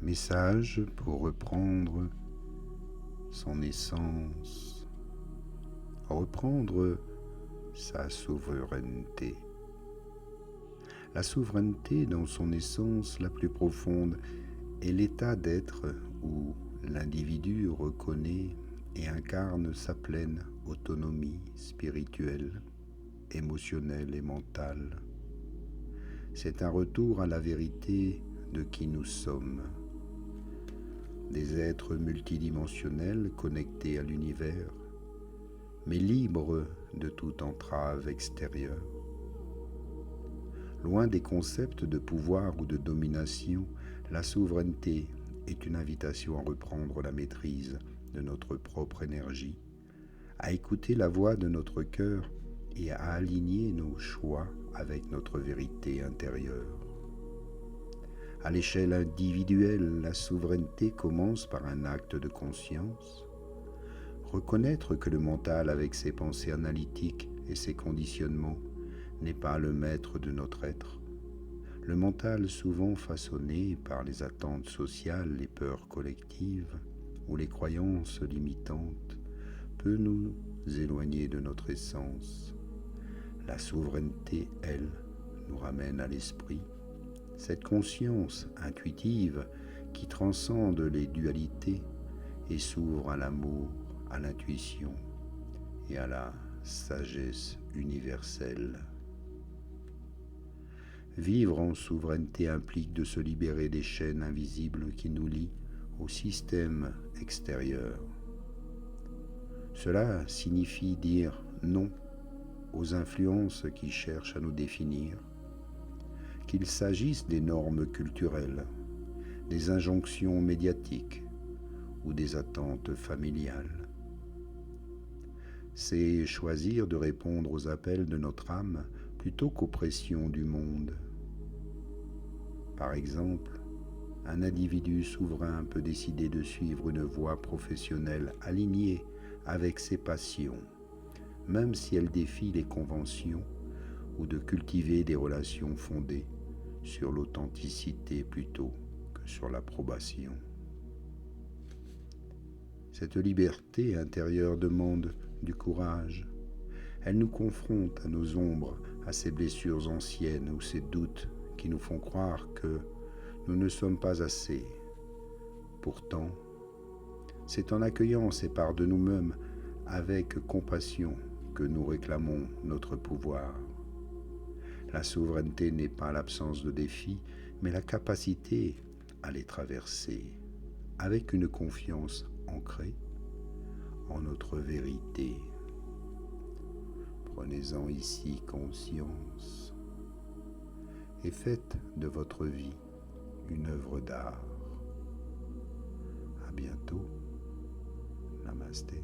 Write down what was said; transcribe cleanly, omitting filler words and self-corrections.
Message pour reprendre son essence, reprendre sa souveraineté. La souveraineté dans son essence la plus profonde est l'état d'être où l'individu reconnaît et incarne sa pleine autonomie spirituelle, émotionnelle et mentale. C'est un retour à la vérité de qui nous sommes. Des êtres multidimensionnels connectés à l'univers, mais libres de toute entrave extérieure. Loin des concepts de pouvoir ou de domination, la souveraineté est une invitation à reprendre la maîtrise de notre propre énergie, à écouter la voix de notre cœur et à aligner nos choix avec notre vérité intérieure. À l'échelle individuelle, la souveraineté commence par un acte de conscience. Reconnaître que le mental, avec ses pensées analytiques et ses conditionnements, n'est pas le maître de notre être. Le mental, souvent façonné par les attentes sociales, les peurs collectives ou les croyances limitantes, peut nous éloigner de notre essence. La souveraineté, elle, nous ramène à l'esprit. Cette conscience intuitive qui transcende les dualités et s'ouvre à l'amour, à l'intuition et à la sagesse universelle. Vivre en souveraineté implique de se libérer des chaînes invisibles qui nous lient au système extérieur. Cela signifie dire non aux influences qui cherchent à nous définir, qu'il s'agisse des normes culturelles, des injonctions médiatiques ou des attentes familiales. C'est choisir de répondre aux appels de notre âme plutôt qu'aux pressions du monde. Par exemple, un individu souverain peut décider de suivre une voie professionnelle alignée avec ses passions, même si elle défie les conventions, ou de cultiver des relations fondées sur l'authenticité plutôt que sur l'approbation. Cette liberté intérieure demande du courage. Elle nous confronte à nos ombres, à ces blessures anciennes ou ces doutes qui nous font croire que nous ne sommes pas assez. Pourtant, c'est en accueillant ces parts de nous-mêmes avec compassion que nous réclamons notre pouvoir. La souveraineté n'est pas l'absence de défis, mais la capacité à les traverser avec une confiance ancrée en notre vérité. Prenez-en ici conscience et faites de votre vie une œuvre d'art. À bientôt. Namasté.